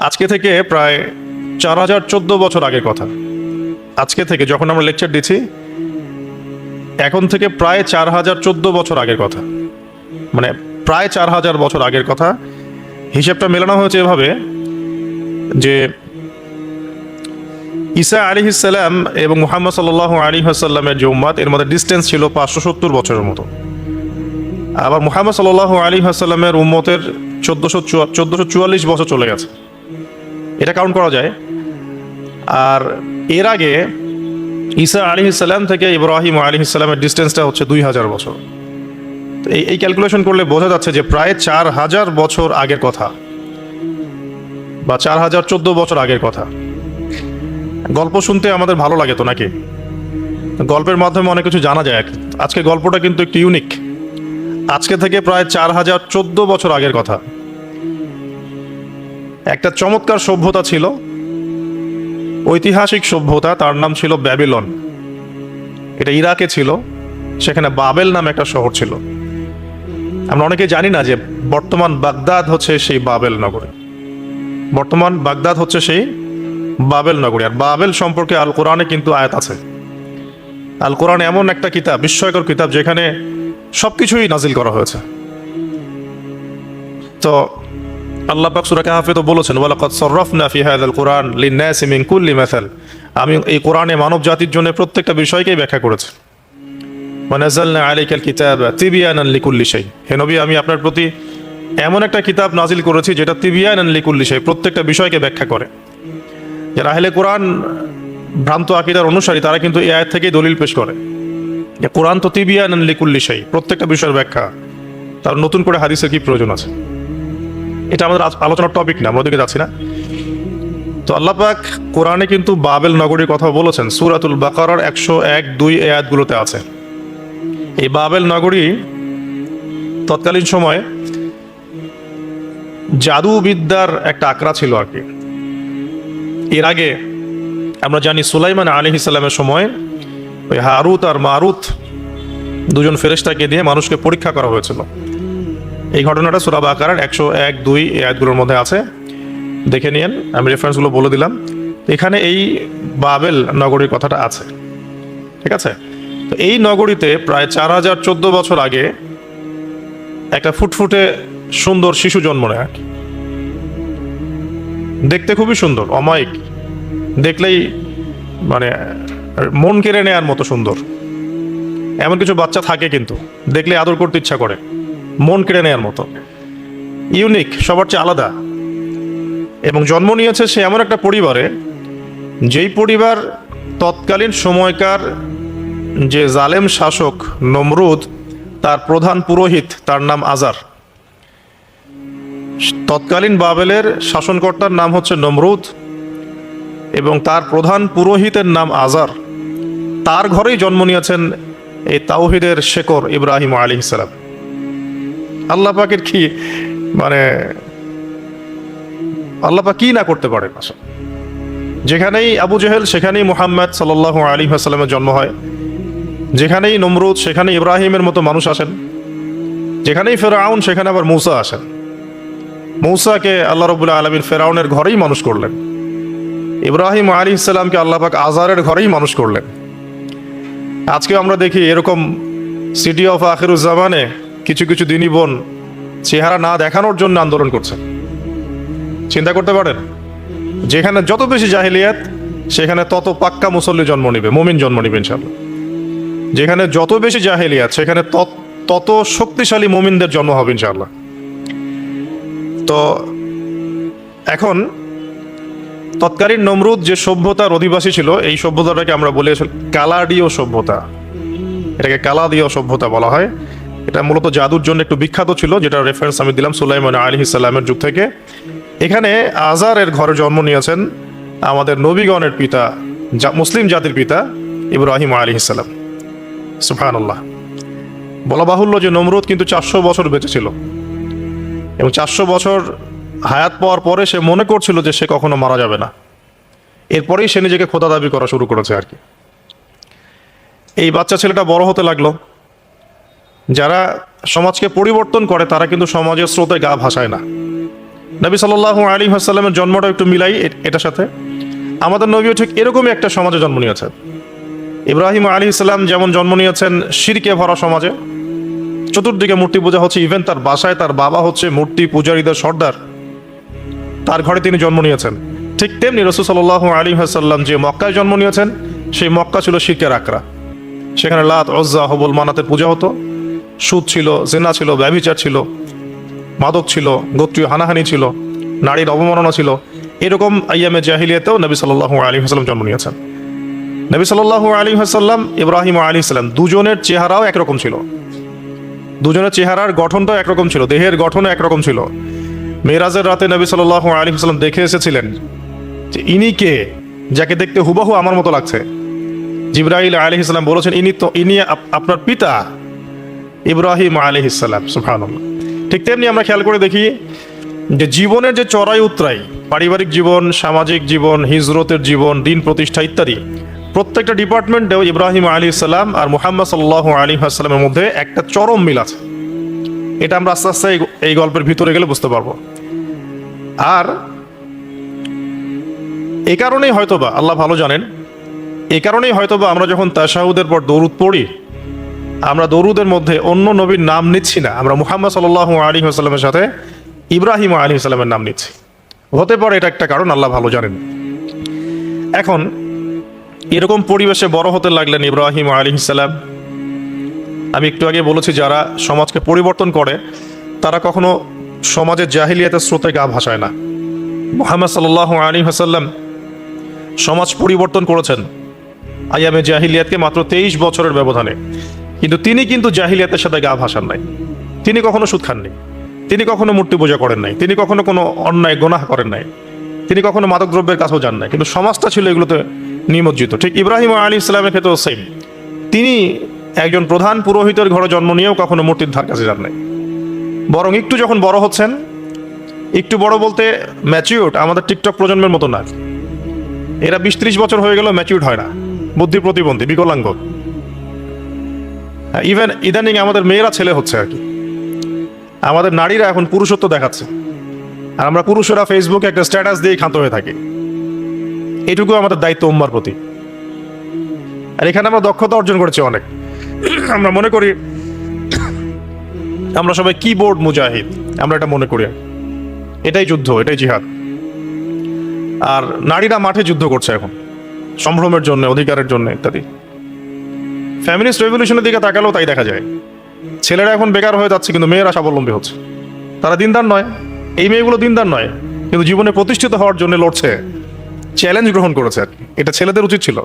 আজকে থেকে প্রায় 4014 বছর আগের কথা। আজকে থেকে যখন আমরা লেকচার দিচ্ছি, এখন থেকে প্রায় 4014 বছর আগের কথা, মানে প্রায় 4000 বছর আগের কথা। হিসেবটা মেলানো হয়েছে এভাবে যে ঈসা আলাইহিস সালাম এবং মুহাম্মদ সাল্লাল্লাহু আলাইহি ওয়াসাল্লামের যে উম্মত, এর মধ্যে ডিস্টেন্স ছিল 570 বছরের মতো। আবার মুহাম্মদ সাল্লাল্লাহু আলাইহি ওয়াসাল্লামের উম্মতের 1444 বছর চলে গেছে, এটা কাউন্ট করা যায়। আর এর আগে ঈসা আলাইহিস সালাম থেকে ইব্রাহিম আলাইহিস সালামের ডিস্টেন্সটা হচ্ছে 2000 বছর। তো এই ক্যালকুলেশন করলে বোঝা যাচ্ছে যে প্রায় 4000 বছর আগের কথা, বা 4014 বছর আগের কথা। গল্প শুনতে আমাদের ভালো লাগে তো নাকি? গল্পের মাধ্যমে অনেক কিছু জানা যায়। আজকে গল্পটা কিন্তু একটু ইউনিক। আজকে থেকে প্রায় 4014 বছর আগের কথা। একটা চমৎকার সভ্যতা ছিল, ঐতিহাসিক সভ্যতা, তার নাম ছিল ব্যাবিলন। এটা ইরাকে ছিল, সেখানে বাবেল নামে একটা শহর ছিল। আমরা অনেকে জানি না যে বর্তমান বাগদাদ হচ্ছে সেই বাবেল নগরী। বর্তমান বাগদাদ হচ্ছে সেই বাবেল নগরী। আর বাবেল সম্পর্কে আল কোরআনে কিন্তু আয়াত আছে। আল কোরআন এমন একটা কিতাব, বিস্ময়কর কিতাব, যেখানে সবকিছুই নাজিল করা হয়েছে। তো আল্লাহ পাক সূরা কাহফে তো বলেছেন, ওয়ালাকাদ সাররাফনা ফি হাযাল কুরআন লিন-নাসি মিন কুল্লি মাসাল। আমি এই কোরআনে মানব জাতির জন্য প্রত্যেকটা বিষয়কেই ব্যাখ্যা করেছি। ওয়া নাযালনা আলাইকাল কিতাবা তিবয়ানান লিকুল্লি শাই। হে নবী, আমি আপনার প্রতি এমন একটা কিতাব নাজিল করেছি যেটা তিবয়ানান লিকুল্লি শাই, প্রত্যেকটা বিষয়কে ব্যাখ্যা করে। যারা আহলে কোরআন ভ্রান্ত আকীদার অনুসারী, তারা কিন্তু এই আয়াত থেকেই দলিল পেশ করে যে কোরআন তো তিবয়ানান লিকুল্লি শাই, প্রত্যেকটা বিষয়ের ব্যাখ্যা। তার নতুন করে হাদিসের কি প্রয়োজন আছে? এটা আমাদের আলোচনার টপিক না, আমরা ওদিকে যাচ্ছি না। তো আল্লাহ পাক কোরআনে কিন্তু বাবেল নগরীর কথা বলেছেন। সূরাতুল বাকারার 101-2 এই আয়াতগুলোতে আছে। এই বাবেল নগরী তৎকালীন সময়ে জাদুবিদ্যার একটা আকড়া ছিল আর কি। এর আগে আমরা জানি সুলাইমান আলাইহিস সালামের সময় ওই হারুত আর মারুত দুজন ফেরেশতাকে দিয়ে মানুষকে পরীক্ষা করা হয়েছিল। এই ঘটনাটা সূরা বাকারার 101-2 এই আয়াতগুলোর মধ্যে আছে, দেখে নিন। আমি রেফারেন্সগুলো বলে দিলাম। এখানে এই বাবেল নগরীর কথাটা আছে, ঠিক আছে? তো এই নগরীতে প্রায় 4014 বছর আগে একটা ফুটফুটে সুন্দর শিশু জন্ম নেয়। দেখতে খুবই সুন্দর, অমায়িক, দেখলেই মানে মন কেড়ে নেওয়ার মতো সুন্দর। এমন কিছু বাচ্চা থাকে কিন্তু দেখলে আদর করতে ইচ্ছা করে, মন কেড়ে নেওয়ার মতো, ইউনিক, সবার চেয়ে আলাদা। এবং জন্ম নিয়েছে সে এমন একটা পরিবারে, যেই পরিবার তৎকালীন সময়কার যে জালেম শাসক নমরুদ, তার প্রধান পুরোহিত, তার নাম আজার। তৎকালীন বাবেলের শাসনকর্তার নাম হচ্ছে নমরুদ এবং তার প্রধান পুরোহিতের নাম আজার। তার ঘরেই জন্ম নিয়েছেন এই তাওহীদের শেকর ইব্রাহিম আলাইহিস সালাম। আল্লাহ পাকের কি মানে, আল্লাহ পাক কি না করতে পারেন। যেখানেই আবু জেহেল, সেখানেই মুহাম্মদ সাল্লাল্লাহু আলাইহি ওয়াসাল্লামের জন্ম হয়। যেখানেই নমরুদ, সেখানে ইব্রাহিমের মতো মানুষ আসেন। যেখানেই ফেরাউন, সেখানে আবার মূসা আসেন। মূসাকে আল্লাহ রাব্বুল আলামিন ফেরাউনের ঘরেই মানুষ করলেন। ইব্রাহিম আলাইহিস সালামকে আল্লাহ পাক আজারের ঘরেই মানুষ করলেন। আজকে আমরা দেখি এরকম সিটি অফ আখিরুজ্জামানে কিছু কিছু দিনী বোন চেহারা না দেখানোর জন্য আন্দোলন করছে। চিন্তা করতে পারেন, যেখানে যত বেশি জাহিলিয়াত, সেখানে তত পাক্কা মুসল্লি জন্ম নিবে, মুমিন জন্ম নিবে ইনশাআল্লাহ। যেখানে যত বেশি জাহিলিয়াত, সেখানে তত শক্তিশালী মুমিনদের জন্ম হবে ইনশাআল্লাহ। তো এখন তৎকালীন নমরুদ যে সভ্যতার অধিবাসী ছিল, এই সভ্যতাটাকে আমরা বলি কালাদীয় সভ্যতা। এটাকে কালাদীয় সভ্যতা বলা হয়। এটা মূলত জাদুর জন্য একটু বিখ্যাত ছিল, যেটা রেফারেন্স আমি দিলাম সুলাইমান আলাইহিস সালামের যুগ থেকে। এখানে আজারের ঘরে জন্ম নিয়েছেন আমাদের নবীগণের পিতা, মুসলিম জাতির পিতা ইব্রাহিম আলাইহিস সালাম। সুবহানাল্লাহ। বলা বাহুল্য যে নমরুদ কিন্তু 400 বছর বেঁচে ছিল, এবং 400 বছর হায়াত পাওয়ার পরে সে মনে করছিল যে সে কখনো মারা যাবে না। এরপরেই সে নিজেকে খোদা দাবি করা শুরু করেছে আর কি। এই বাচ্চা ছেলেটা বড় হতে লাগলো। যারা সমাজকে পরিবর্তন করে, তারা কিন্তু সমাজের স্রোতে গা ভাসায় না। নবী সাল্লাল্লাহু আলাইহি ওয়াসাল্লামের জন্মটা একটু মিলাই এটার সাথে। আমাদের নবীও ঠিক এরকমই একটা সমাজে জন্ম নিয়েছেন। ইব্রাহিম আলাইহিস সালাম যেমন জন্ম নিয়েছেন শিরকে ভরা সমাজে, চতুর্দিকে মূর্তি পূজা হচ্ছে, ইভেন তার বাসায় তার বাবা হচ্ছে মূর্তি পূজারীদের সর্দার, তার ঘরে তিনি জন্ম নিয়েছেন। ঠিক তেমনি রাসূল সাল্লাল্লাহু আলাইহি ওয়াসাল্লাম যে মক্কায় জন্ম নিয়েছেন, সেই মক্কা ছিল শিরকের আকরা। সেখানে লাত, উজ্জা, হুবল, মানাতের পূজা হতো, সুদ ছিল, জিনা ছিল, ব্যভিচার ছিল, মাদক ছিল, গোত্রীয় হানাহানি ছিল, নারীর অবমাননা ছিল। এরকম আইয়ামে জাহিলিয়াতেও নবী সাল্লাল্লাহু আলাইহি ওয়াসাল্লাম জন্ম নিয়েছেন। নবী সাল্লাল্লাহু আলাইহি ওয়াসাল্লাম, ইব্রাহিম আলাইহিস সালাম, দুজনের চেহারাও একরকম ছিল, দুজনের চেহারার গঠনটাও একরকম ছিল, দেহের গঠনও একরকম ছিল। মেরাজের রাতে নবী সাল্লাল্লাহু আলাইহি ওয়াসাল্লাম দেখে এসেছিলেন যে ইনি কে, যাকে দেখতে হুবহু আমার মতো লাগছে। জিবরাইল আলাইহিস সালাম বলেছেন ইনি আপনার পিতা ইব্রাহিম আলাইহিস সালাম। সুবহানাল্লাহ। ঠিক তেমনি আমরা খেয়াল করে দেখি যে জীবনের যে চড়াই উতরাই, পারিবারিক জীবন, সামাজিক জীবন, হিজরতের জীবন, দিন প্রতিষ্ঠা ইত্যাদি, প্রত্যেকটা ডিপার্টমেন্টেও ইব্রাহিম আলাইহিস সালাম আর মুহাম্মদ সাল্লাল্লাহু আলাইহি ওয়াসাল্লামের মধ্যে একটা চরম মিল আছে। এটা আমরা আস্তে আস্তে এই গল্পের ভিতরে গেলে বুঝতে পারবো। আর এই কারণেই হয়তোবা আল্লাহ ভালো জানেন, এই কারণেই হয়তোবা আমরা যখন তাশাহুদের পর দরুদ পড়ি, আমরা দরুদের মধ্যে অন্য নবীর নাম নিচ্ছি না, আমরা মুহাম্মদ সাল্লাল্লাহু আলাইহি ওয়াসাল্লামের সাথে ইব্রাহিম আলাইহিস সালামের নাম নিচ্ছি। হতে পারে এটা একটা কারণ, আল্লাহ ভালো জানেন। এখন এরকম পরিবেশে বড় হতে লাগলেন ইব্রাহিম আলাইহিস সালাম। আমি একটু আগে বলেছি যারা সমাজকে পরিবর্তন করে তারা কখনো সমাজের জাহিলিয়াতের স্রোতে গা ভাসায় না। মুহাম্মদ সাল্লাল্লাহু আলাইহি ওয়াসাল্লাম সমাজ পরিবর্তন করেছেন আইয়ামে জাহিলিয়াতকে মাত্র 23 বছরের ব্যবধানে, কিন্তু তিনি কিন্তু জাহিলিয়াতের সাথে গা ভাসান নাই। তিনি কখনো সুদ খাননি, তিনি কখনো মূর্তি পূজা করেন নাই, তিনি কখনো কোনো অন্যায় গুনাহ করেন নাই, তিনি কখনো মাদক দ্রব্যের কাছেও যান নাই, কিন্তু সমাজটা ছিল এগুলোতে নিমজ্জিত। ঠিক ইব্রাহিম আলাইহিস সালামের ক্ষেত্রেও সেম, তিনি একজন প্রধান পুরোহিতের ঘরে জন্ম নিয়েও কখনো মূর্তির ধার কাছে যান নাই। বরং একটু যখন বড় হচ্ছেন, একটু বড় বলতে ম্যাচিউরড, আমাদের টিকটক প্রজন্মের মতো না, এরা 20-30 বছর হয়ে গেল ম্যাচিউরড হয় না, বুদ্ধি প্রতিবন্ধী, বিকলাঙ্গ। ইভেন ইদানিং আমাদের মেয়েরা ছেলে হচ্ছে আর কি, আমাদের নারীরা এখন পুরুষত্ব দেখাচ্ছে, আর আমরা পুরুষেরা ফেসবুকে একটা স্ট্যাটাস দিয়ে ক্ষান্ত হয়ে থাকি। এটুকু আমাদের দায়িত্ব উম্মার প্রতি। আর এখানে আমরা দক্ষতা অর্জন করেছি অনেক। আমরা মনে করি আমরা সবাই কিবোর্ড মুজাহিদ, আমরা এটা মনে করি, এটাই যুদ্ধ, এটাই জিহাদ। আর নারীরা মাঠে যুদ্ধ করছে এখন সম্ভ্রমের জন্য, অধিকারের জন্য ইত্যাদি। ফ্যামিলিস্ট রেভলিউশনের দিকে তাকালেও তাই দেখা যায়। ছেলেরা এখন বেকার হয়ে যাচ্ছে, কিন্তু মেয়েরা স্বাবলম্বী হচ্ছে। তারা দিনদার নয়, এই মেয়েগুলো দিনদার নয়, কিন্তু জীবনে প্রতিষ্ঠিত হওয়ার জন্য লড়ছে, চ্যালেঞ্জ গ্রহণ করেছে আর কি। এটা ছেলেদের উচিত ছিল।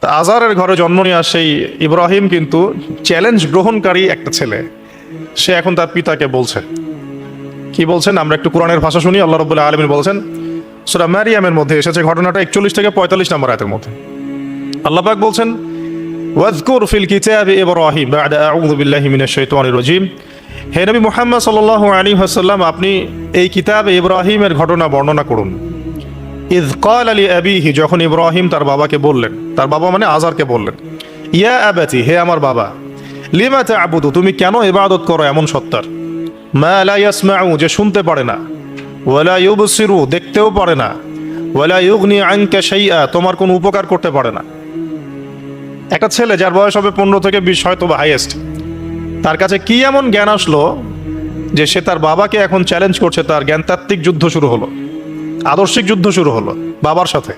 তা আজারের ঘরে জন্ম নেওয়া সেই ইব্রাহিম কিন্তু চ্যালেঞ্জ গ্রহণকারী একটা ছেলে। সে এখন তার পিতাকে বলছে, কি বলছেন আমরা একটু কোরআনের ভাষা শুনি। আল্লাহ রাব্বুল আলামিন বলেছেন, সূরা মারিয়ামের মধ্যে এসেছে ঘটনাটা 41 থেকে 45 নম্বর আয়াতের মধ্যে। আল্লাহ পাক বলছেন, ওয়াজকুর ফিল কিতাবি ইব্রাহিম বা'দা আউযু বিল্লাহি মিনাশ শাইতানির রাজীম। হে নবী মুহাম্মদ সাল্লাল্লাহু আলাইহি ওয়াসাল্লাম, আপনি এই কিতাবে ইব্রাহিমের ঘটনা বর্ণনা করুন। ইয ক্বালা লি আবিহি, যখন ইব্রাহিম তার বাবাকে বললেন, তার বাবা মানে আজারকে বললেন, ইয়া আবাতি, হে আমার বাবা, লিমা তা'বুদু, তুমি কেন ইবাদত করো এমন সত্তার, মা লা ইয়াসমাউ, যে শুনতে পারে না, ওয়ালা ইউবসিরু, দেখতেও পারে না, ওয়ালা ইউগনি আনকা শাইআ, তোমার কোনো উপকার করতে পারে না। একটা ছেলে যার বয়স হবে 15 থেকে 20 হয়তো বা হাইয়েস্ট, তার কাছে কি এমন জ্ঞান আসলো যে সে তার বাবাকে এখন চ্যালেঞ্জ করছে, তার জ্ঞানতাত্ত্বিক যুদ্ধ শুরু হলো, আদর্শিক যুদ্ধ শুরু হলো বাবার সাথে।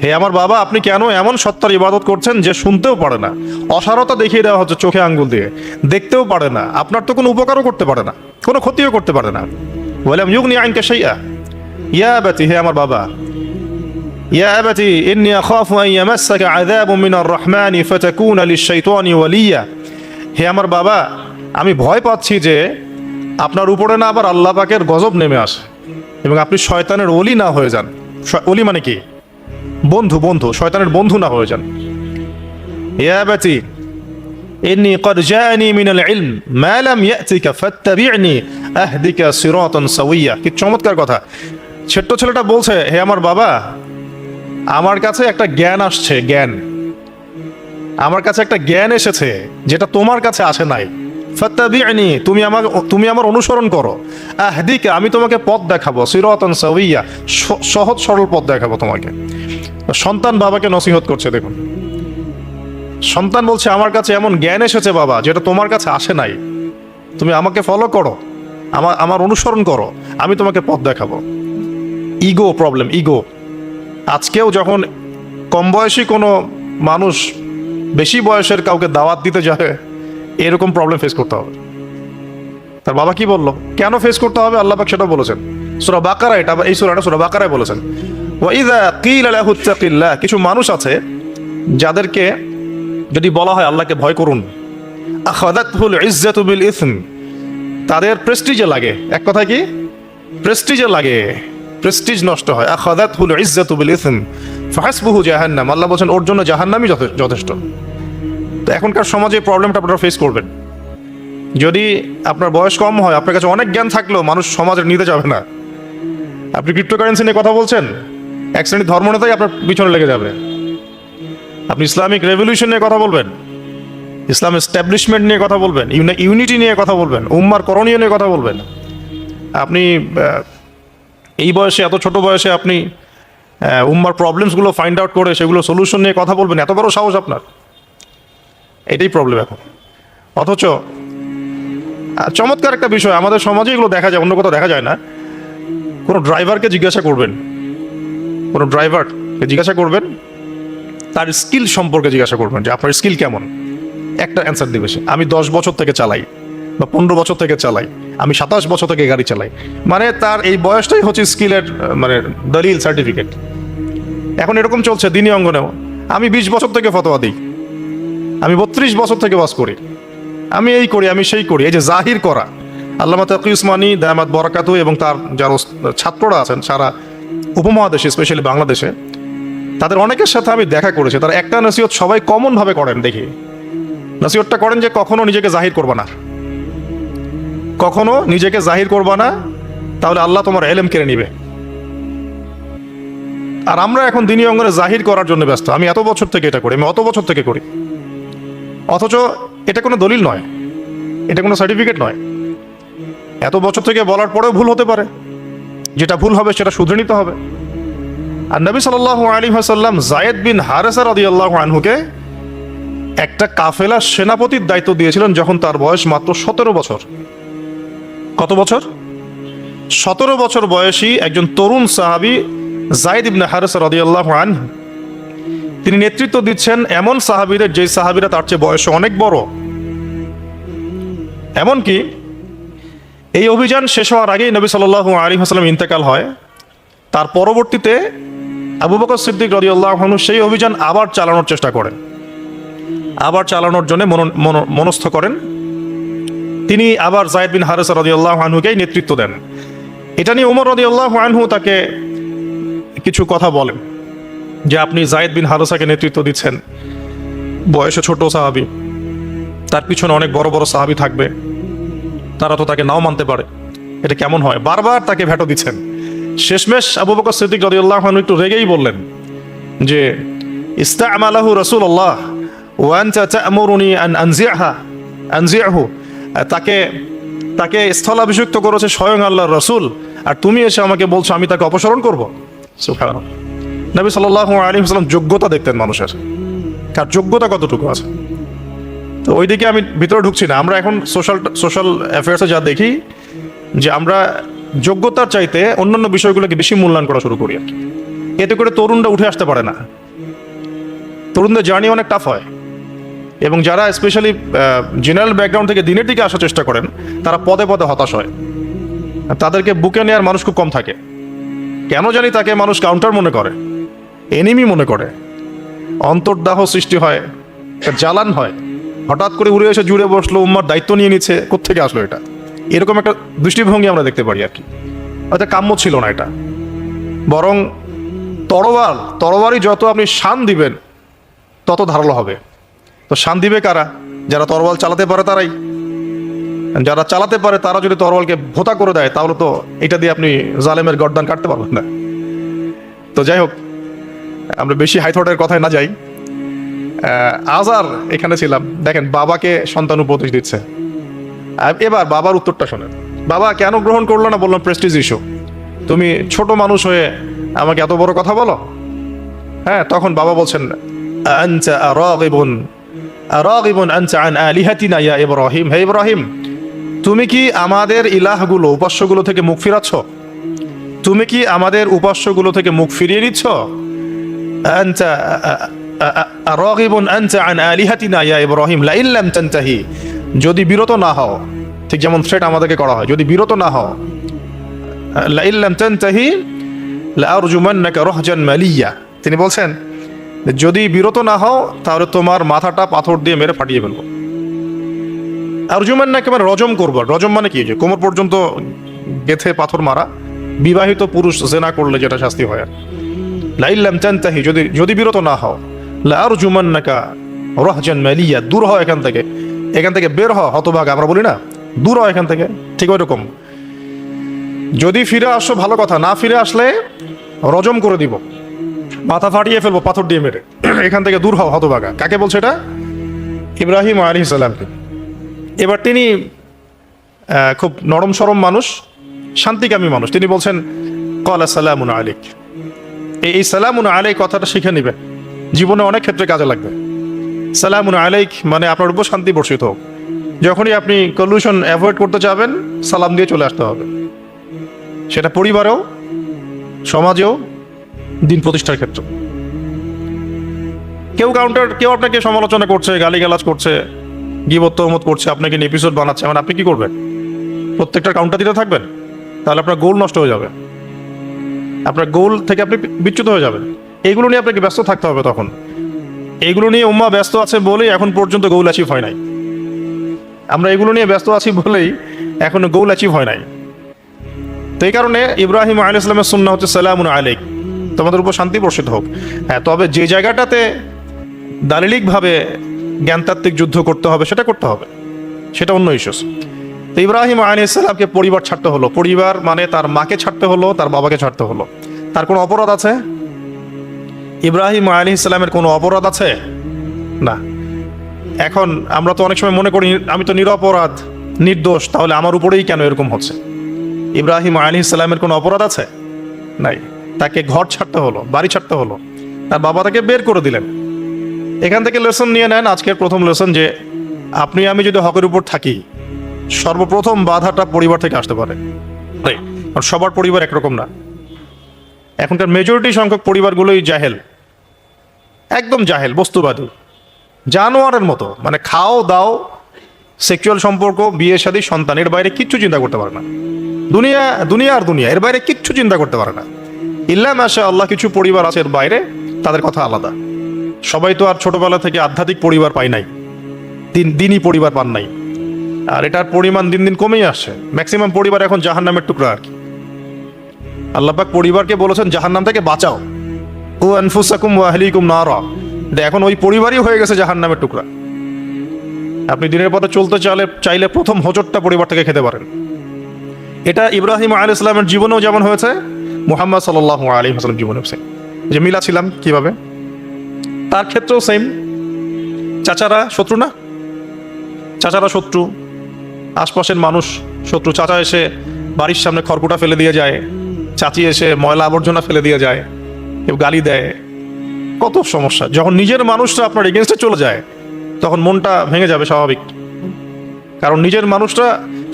হে আমার বাবা, আপনি কেন এমন সত্তার ইবাদত করছেন যে শুনতেও পারে না, অসারতা দেখিয়ে দেওয়া হচ্ছে চোখে আঙ্গুল দিয়ে, দেখতেও পারে না, আপনার তো কোনো উপকারও করতে পারে না, কোনো ক্ষতিও করতে পারে না। ওয়ালাম ইউগনি আনকা শাইআ, ইয়া আবাতি, হে আমার বাবা, ইয়া আবাতি ইন্নী আখাফু আন ইয়ামাসসাকা আযাবুম মিনার রাহমানি ফাতাকুনা লিশ-শাইতানি ওয়ালিয়া, হে আমার বাবা, আমি ভয় পাচ্ছি যে আপনার উপরে না আবার আল্লাহ পাকের গজব নেমে আসে এবং আপনি শয়তানের ওলি না হয়ে যান। ওলি মানে কি? বন্ধু, বন্ধু, শয়তানের বন্ধু না হয়ে যান। ইয়া আবাতি ইন্নী ক্বাদ জাআনি মিনাল ইলম মা লাম ইয়াতিকা ফাত্তাবি'নি আহদিকা সিরাতান সাওয়িয়া। কি চমৎকার কথা! ছোট্ট ছেলেটা বলছে, হে আমার বাবা, আমার কাছে একটা জ্ঞান আসছে, জ্ঞান, আমার কাছে একটা জ্ঞান এসেছে যেটা তোমার কাছে আসে নাই, ফাত্তাবি'নি, তুমি আমার অনুসরণ করো। আহদিকা, আমি তোমাকে পথ দেখাবো। সিরাতান সাওয়িয়া, সহজ সরল পথ দেখাবো তোমাকে। সন্তান বাবাকে নসিহত করছে, দেখুন। সন্তান বলছে আমার কাছে এমন জ্ঞান এসেছে বাবা, যেটা তোমার কাছে আসে নাই। তুমি আমাকে ফলো করো, আমার অনুসরণ করো, আমি তোমাকে পথ দেখাবো। Ego problem, ego. আজকেও যখন কম বয়সী কোনো মানুষ বেশি বয়সের কাউকে দাওয়াত দিতে যায়, এরকম প্রবলেম ফেস করতে হবে। তার বাবা কি বললো, কেন ফেস করতে হবে, আল্লাহ পাক সেটা বলেছেন সূরা বাকারা। এটা এই সূরাটা সূরা বাকারায় বলেছেন, ওয়া ইযা কিলা লাহু ইত্তাকিল্লাহ। কিছু মানুষ আছে যাদেরকে যদি বলা হয় আল্লাহকে ভয় করুন, আখাযাতহুল ইজ্জাতু বিল ইসম, তাদের প্রেস্টিজে লাগে। এক কথা কি, প্রেস্টিজে লাগে, প্রেস্টিজ নষ্ট হয়। আখাযাতহুল ইজ্জাতু বিল ইসম ফাহাসবুহু জাহান্নাম, আল্লাহ বলেন ওর জন্য জাহান্নামই যথেষ্ট। তো এখনকার সমাজে প্রবলেমটা আপনারা ফেস করবেন। যদি আপনার বয়স কম হয়, আপনার কাছে অনেক জ্ঞান থাকলেও মানুষ সমাজের নিতে যাবে না। আপনি ক্রিপ্টোকারেন্সি নিয়ে কথা বলছেন, এক শ্রেণীর ধর্মনেতাই আপনার পিছনে লেগে যাবে। আপনি ইসলামিক রেভলিউশন নিয়ে কথা বলবেন, ইসলাম এস্টাবলিশমেন্ট নিয়ে কথা বলবেন, ইউনিটি নিয়ে কথা বলবেন, উম্মার করণীয় নিয়ে কথা বলবেন। আপনি এই বয়সে, এত ছোট বয়সে আপনি উম্মার প্রবলেমসগুলো ফাইন্ড আউট করে সেগুলো সলিউশন নিয়ে কথা বলবেন, এত বড় সাহস আপনার? এটাই প্রবলেম এখন। অথচ চমৎকার একটা বিষয়, আমাদের সমাজে এগুলো দেখা যায়, অন্য কোথাও দেখা যায় না। কোনো ড্রাইভারকে জিজ্ঞাসা করবেন, কোনো ড্রাইভারকে জিজ্ঞাসা করবেন, তার স্কিল সম্পর্কে জিজ্ঞাসা করবেন যে আপনার স্কিল কেমন। একটা অ্যান্সার দিবে সে, আমি 10 বছর থেকে চালাই, বা 15 বছর থেকে চালাই, আমি 27 বছর থেকে গাড়ি চালাই। মানে তার এই বয়সটাই হচ্ছে স্কিলের মানে দলিল, সার্টিফিকেট। এখন এরকম চলছে দিনী অঙ্গনেও। আমি 20 বছর থেকে ফতোয়া দিই, আমি 32 বছর থেকে ওয়াজ করি, আমি এই করি, আমি সেই করি। এই যে জাহির করা, আল্লামা তাকি উসমানী দামাত বরাকাতু এবং তার যারা ছাত্ররা আছেন সারা উপমহাদেশে, স্পেশালি বাংলাদেশে, তাদের অনেকের সাথে আমি দেখা করেছি। তারা একটা নসিহত সবাই কমনভাবে করেন, দেখি নসিহতটা করেন যে কখনো নিজেকে জাহির করবা না, কখনো নিজেকে জাহির করবা না, তাহলে আল্লাহ তোমার ইলম কেড়ে নিবে। আর আমরা এখন দিনী অঙ্গনে জাহির করার জন্য ব্যস্ত। আমি এত বছর থেকে এটা করি, আমি অত বছর থেকে করি, অথচ এটা কোনো দলিল নয়, এটা কোনো সার্টিফিকেট নয়। এত বছর থেকে বলার পরেও ভুল হতে পারে, যেটা ভুল হবে সেটা শুধরে নিতে হবে। আর নবী সাল্লাল্লাহু আলাইহি ওয়াসাল্লাম যায়েদ বিন হারেসা রাদিয়াল্লাহু আনহুকে একটা কাফেলার সেনাপতির দায়িত্ব দিয়েছিলেন যখন তার বয়স মাত্র 17 বছর। কত বছর? 17 বছর বয়সী একজন তরুণ সাহাবী যায়েদ ইবনে হারেসা রাদিয়াল্লাহু আনহু, তিনি নেতৃত্ব দিচ্ছেন এমন সাহাবীদের যে সাহাবীরা তার চেয়ে বয়সে অনেক বড়। এমনকি এই অভিযান শেষ হওয়ার আগেই নবী সাল্লাল্লাহু আলাইহি ওয়াসাল্লাম ইন্তেকাল হয়। তার পরবর্তীতে আবু বকর সিদ্দিক রাদিয়াল্লাহু আনহু সেই অভিযান আবার চালানোর চেষ্টা করেন, আবার চালানোর জন্য মনস্থ করেন। তিনি আবার যায়েদ বিন হারেসা রাদিয়াল্লাহু আনহুকেই নেতৃত্ব দেন। এটা নিয়ে ওমর রাদিয়াল্লাহু আনহু তাকে কিছু কথা বলেন যে আপনি যায়েদ বিন হারেসাকে নেতৃত্ব দিচ্ছেন, বয়সে ছোট সাহাবী, তার পিছনে অনেক বড় বড় সাহাবী থাকবে, তারা তো তাকে নাও মানতে পারে, এটা কেমন হয়? বারবার তাকে ভেটো দিচ্ছেন। শেষমেশ আবু বকর সিদ্দিক রাদিয়াল্লাহু আনহু একটু রেগেই বললেন যে ইস্তা'মালাহু রাসূলুল্লাহ ওয়া আনতা তা'মুরুনি আন আনজি'হু, তাকে স্থলাভিষিক্ত করেছে স্বয়ং আল্লাহর রাসূল, আর তুমি এসে আমাকে বলছো আমি তাকে অপসারণ করব? সুবহানাল্লাহ। নবী সাল্লাল্লাহু আলাইহি ওয়াসাল্লাম যোগ্যতা দেখতেন মানুষের, কার যোগ্যতা কতটুকু আছে। তো ওইদিকে আমি ভিতরে ঢুকছি না। আমরা এখন সোশ্যাল অ্যাফেয়ার্সে যা দেখি যে আমরা যোগ্যতার চাইতে অন্যান্য বিষয়গুলোকে বেশি মূল্যায়ন করা শুরু করি। এতে করে তরুণরা উঠে আসতে পারে না, তরুণদের জার্নি অনেক টাফ হয়। এবং যারা স্পেশালি জেনারেল ব্যাকগ্রাউন্ড থেকে দিনের দিকে আসার চেষ্টা করেন, তারা পদে পদে হতাশ হয়। তাদেরকে বুকে নেওয়ার মানুষ খুব কম থাকে। কেন জানি তাকে মানুষ কাউন্টার মনে করে, এনিমি মনে করে, অন্তর্দাহ সৃষ্টি হয়, জ্বালান হয়। হঠাৎ করে উড়ে এসে জুড়ে বসলো, উম্মার দায়িত্ব নিয়ে নিচ্ছে, কোত্থেকে আসলো এটা? এরকম একটা দৃষ্টিভঙ্গি আমরা দেখতে পারি আর কি। হয়তো কাম্য ছিল না এটা। বরং তরবারি যত আপনি শান দিবেন তত ধারালো হবে। তো শান দিবে কারা? যারা তরোয়াল চালাতে পারে তারাই। যারা চালাতে পারে তারা যদি তরোয়ালকে ভোতা করে দেয়, তাহলে তো এটা দিয়ে আপনি জালেমের গর্দান কাটতে পারবেন না। তো যাই হোক, আমরা বেশি হাইথটের কথায় না যাই। আজার এখানে ছিলাম, দেখেন বাবাকে সন্তান উপদেশ দিচ্ছে, এবার বাবার উত্তরটা শোনেন। বাবা কেন গ্রহণ করলো না? বললাম প্রেস্টিজ ইস্যু। তুমি ছোট মানুষ হয়ে আমাকে এত বড় কথা বলো? হ্যাঁ, তখন বাবা বলছেন আনতা রাগিবুন আনতা আন আলিহাতিনা ইয়া ইব্রাহিম। হে ইব্রাহিম, তুমি কি আমাদের ইলাহগুলো, উপাস্যগুলো থেকে মুখ ফিরাচ্ছ? তুমি কি আমাদের উপাস্যগুলো থেকে মুখ ফিরিয়ে নিচ্ছ? আনতা রাগিবুন আনতা আন আলিহাতিনা ইয়া ইব্রাহিম লা ইন লাম তানতাহি। যদি বিরত না হও, ঠিক যেমন থ্রেট আমাদেরকে করা হয়, যদি বিরত না হও, লা ইন লাম তানতাহি লা আরজুমান্নাকা রাহজান মালিয়া। তিনি বলছেন যদি বিরত না হও তাহলে তোমার মাথাটা পাথর দিয়ে মেরে ফাটিয়ে ফেলবো। আরজুমান্নাকা মানে রজম করবো। রজম মানে কি? যে কোমর পর্যন্ত গেথে পাথর মারা, বিবাহিত পুরুষ জেনা করলে যেটা শাস্তি হয়। লা ইন লাম তানতাহি, যদি বিরত না হও, লা আরজুমান্নাকা রাহজান মালিয়া, দূর হও এখান থেকে বের হও হতভাগা। আমরা বলি না, দূর হও এখান থেকে, ঠিক ওই রকম। যদি ফিরে আসো ভালো কথা, না ফিরে আসলে রজম করে দিব, মাথা ফাটিয়ে ফেলবো পাথর দিয়ে মেরে। এখান থেকে দূর হও হতভাগা। কাকে বলছে এটা? ইব্রাহিম আলাইহিস সালামকে। এবার তিনি খুব নরম সরম মানুষ, শান্তিকামী মানুষ। তিনি বলছেন ক্বালা সালামুন আলাইক। এই সালামুন আলাইক কথাটা শিখে নেবেন, জীবনে অনেক ক্ষেত্রে কাজে লাগবে। সালামুন আলাইক মানে আপনার উপর শান্তি বর্ষিত হোক। যখনই আপনি কলিউশন অ্যাভয়েড করতে চাবেন, সালাম দিয়ে চলে আসতে হবে। সেটা পরিবারেও, সমাজেও, দিন প্রতিষ্ঠার ক্ষেত্রে। কেউ আপনাকে সমালোচনা করছে, গালিগালাজ করছে, গীবত তহমত করছে, আপনাকে নিয়ে এপিসোড বানাচ্ছে, মানে আপনি কি করবেন? প্রত্যেকটা কাউন্টার দিতে থাকবেন? তাহলে আপনার গোল নষ্ট হয়ে যাবে, আপনার গোল থেকে আপনি বিচ্যুত হয়ে যাবেন। এইগুলো নিয়ে আপনাকে ব্যস্ত থাকতে হবে। তখন এইগুলো নিয়ে উম্মাহ ব্যস্ত আছে বলেই এখন পর্যন্ত গোল অ্যাচিভ হয় নাই। আমরা এগুলো নিয়ে ব্যস্ত আছি বলেই এখনো গোল অ্যাচিভ হয় নাই। তো এই কারণে ইব্রাহিম আলাইহিস সালামের সুন্নাহ হচ্ছে সালামুন আলাইক, তোমাদের উপর শান্তি বর্ষিত হোক। হ্যাঁ, তবে যে জায়গাটাতে দালিলিকভাবে জ্ঞানতাত্ত্বিক যুদ্ধ করতে হবে সেটা করতে হবে, সেটা অন্য ইস্যুস। তো ইব্রাহিম আলাইহিস সালামকে পরিবার ছাড়তে হলো। পরিবার মানে তার মাকে ছাড়তে হলো, তার বাবাকে ছাড়তে হলো। তার কোনো অপরাধ আছে? ইব্রাহিম আলাইহিস সালামের কোনো অপরাধ আছে? না। এখন আমরা তো অনেক সময় মনে করি আমি তো নিরপরাধ, নির্দোষ, তাহলে আমার উপরেই কেন এরকম হচ্ছে? ইব্রাহিম আলাইহিস সালামের কোনো অপরাধ আছে? নাই। তাকে ঘর ছাড়তে হলো, বাড়ি ছাড়তে হলো, তার বাবা তাকে বের করে দিলেন। এখান থেকে লেসন নিয়ে নেন, আজকের প্রথম লেসন, যে আপনি আমি যদি হকের উপর থাকি, সর্বপ্রথম বাধাটা পরিবার থেকে আসতে পারে। কারণ সবার পরিবার একরকম না। এখনকার মেজরিটি সংখ্যক পরিবারগুলোই জাহেল, একদম জাহেল, বস্তুবাদী, জানোয়ারের মতো। মানে খাও দাও, সেক্সুয়াল সম্পর্ক, বিয়ে শাদী, সন্তান, এর বাইরে কিচ্ছু চিন্তা করতে পারে না। দুনিয়া আর দুনিয়া, এর বাইরে কিচ্ছু চিন্তা করতে পারে না। ইল্লা মাশা আল্লাহ, কিছু পরিবার আছে এর বাইরে, তাদের কথা আলাদা। সবাই তো আর ছোটবেলা থেকে আধ্যাত্মিক পরিবার পায় নাই, দিনই পরিবার পান নাই। আর এটার পরিমাণ দিন দিন কমেই আসছে। ম্যাক্সিমাম পরিবার এখন জাহান্নামের টুকরা আর কি। আল্লাহ পাক পরিবারকে বলেছেন জাহান্নাম থেকে বাঁচাও, ও আনফুসাকুম ওয়া আহলিকুম নারা। এখন ওই পরিবারই হয়ে গেছে জাহান্নামের টুকরা। আপনি দিনের পথে চলতে চাইলে প্রথম হোঁচটটা পরিবার থেকে খেতে পারেন। এটা ইব্রাহিম আলাইহিস সালামের জীবনেও যেমন হয়েছে, মুহাম্মদ সাল্লাল্লাহু আলাইহি ওয়াসাল্লাম জীবনেও সেম। যে মিলা ছিলাম কিভাবে, তার ক্ষেত্রেও সেম। চাচারা শত্রু না? চাচারা শত্রু, আশপাশের মানুষ শত্রু। চাচা এসে বাড়ির সামনে খড়কুটা ফেলে দিয়ে যায়, চাচি এসে ময়লা আবর্জনা ফেলে দিয়ে যায়, কেউ গালি দেয়, কত সমস্যা। যখন নিজের মানুষরা আপনার এগেনস্টে চলে যায় তখন মনটা ভেঙে যাবে, স্বাভাবিক। কারণ নিজের মানুষরা,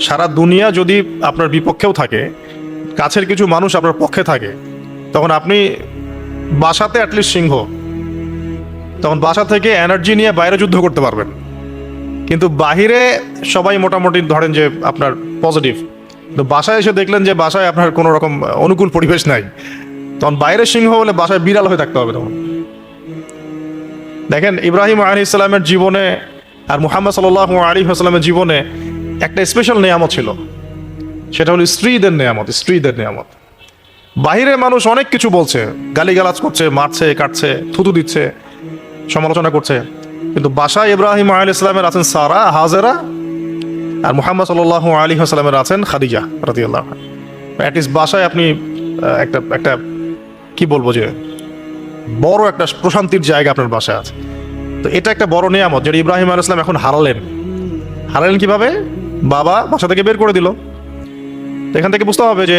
সারা দুনিয়া যদি আপনার বিপক্ষেও থাকে, কাছের কিছু মানুষ আপনার পক্ষে থাকে, তখন আপনি বাসাতে অ্যাটলিস্ট সিংহ, তখন বাসা থেকে এনার্জি নিয়ে বাইরে যুদ্ধ করতে পারবেন। কিন্তু বাহিরে সবাই মোটামুটি ধরেন যে আপনার পজিটিভ, কিন্তু বাসায় এসে দেখলেন যে বাসায় আপনার কোনো রকম অনুকূল পরিবেশ নাই, তখন বাইরে সিংহ হলে বাসায় বিড়াল হয়ে থাকতে হবে। তখন দেখেন ইব্রাহিম আলাইহিস সালামের জীবনে আর মুহাম্মদ সাল্লাল্লাহু আলাইহি ওয়াসাল্লামের জীবনে একটা স্পেশাল নেয়ামত ছিল, সেটা হলো স্ত্রীদের নেয়ামত। বাহিরে মানুষ অনেক কিছু বলছে, গালিগালাজ করছে, মারছে, কাটছে, থুতু দিচ্ছে, সমালোচনা করছে, কিন্তু বাসায় ইব্রাহিম আলাইহিস সালামের আছেন সারা, হাজেরা, আর মুহাম্মদ সাল্লাল্লাহু আলাইহি ওয়াসাল্লামের আছেন খাদিজা রাদিয়াল্লাহু আনহা। অ্যাটলিস্ট বাসায় আপনি একটা কি বলবো, যে বড় একটা প্রশান্তির জায়গা আপনার বাসায় আছে। তো এটা একটা বড় নেয়ামত, যেটা ইব্রাহিম আলাইহিস সালাম এখন হারালেন কিভাবে? বাবা বাসা থেকে বের করে দিল। তো এখান থেকে বুঝতে হবে যে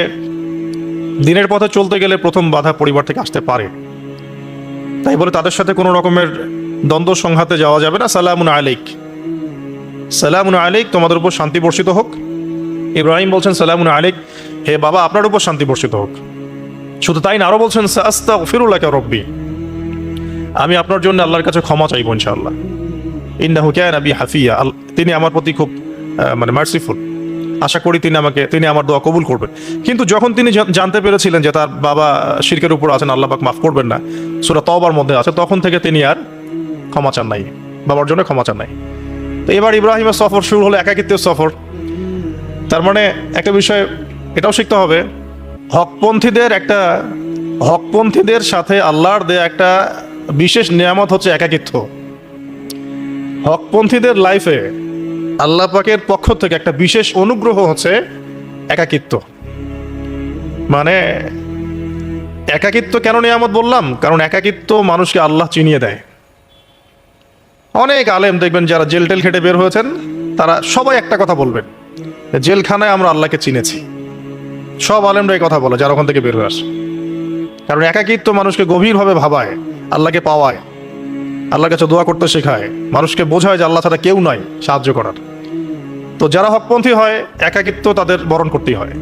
দিনের পথে চলতে গেলে প্রথম বাধা পরিবার থেকে আসতে পারে, তাই বলে তাদের সাথে কোনো রকমের দ্বন্দ্ব সংঘাতে যাওয়া যাবে না। সালামুন আলাইক, সালামুন আলাইক, তোমাদের উপর শান্তি বর্ষিত হোক। ইব্রাহিম বলছেন সালামুন আলাইক, হে বাবা আপনার উপর শান্তি বর্ষিত হোক। শুধু তাই না, আরো বলছেন আস্তাগফিরুল্লাহ রব্বি, আমি আপনার জন্য আল্লাহর কাছে ক্ষমা চাইব ইনশাআল্লাহ। ইন্নাহু কানা বি হাফিয়া, তিনি আমার প্রতি খুব মার্সিফুল, আশা করি তিনি আমার দোয়া কবুল করবেন। কিন্তু যখন তিনি জানতে পেরেছিলেন যে তার বাবা শিরকের উপর আছেন, আল্লাহ পাক মাফ করবেন না, সূরা তওবার মধ্যে আছে, তখন থেকে তিনি আর ক্ষমা চান নাই, বাবার জন্য ক্ষমা চান নাই। তো এবার ইব্রাহিমের সফর শুরু হলো, একাকিত্বের সফর। তার মানে একটা বিষয় এটাও শিখতে হবে, হকপন্থীদের সাথে আল্লাহর দেয়া একটা বিশেষ নিয়ামত হচ্ছে একাকিত্ব। হকপন্থীদের লাইফে আল্লাহ পাকের পক্ষ থেকে একটা বিশেষ অনুগ্রহ হচ্ছে একাকিত্ব। মানে একাকিত্ব কেন নিয়ামত বললাম? কারণ একাকিত্ব মানুষকে আল্লাহ চিনিয়ে দেয়। অনেক আলেম দেখবেন যারা জেল টেল খেটে বের হয়েছেন, তারা সবাই একটা কথা বলবেন, জেলখানায় আমরা আল্লাহকে চিনেছি। সব আলেমরা এই কথা বলে যারা ওখান থেকে বের হয়ে আসে। কারণ একাকিত্ব মানুষকে গভীরভাবে ভাবায়, আল্লাহকে পাওয়ায়, আল্লাহর কাছে দোয়া করতে শেখায়, মানুষকে বোঝায় যে আল্লাহ ছাড়া কেউ নাই সাহায্য করার। তো যারা হকপন্থী হয়, একাকিত্ব তাদের বরণ করতেই হয়,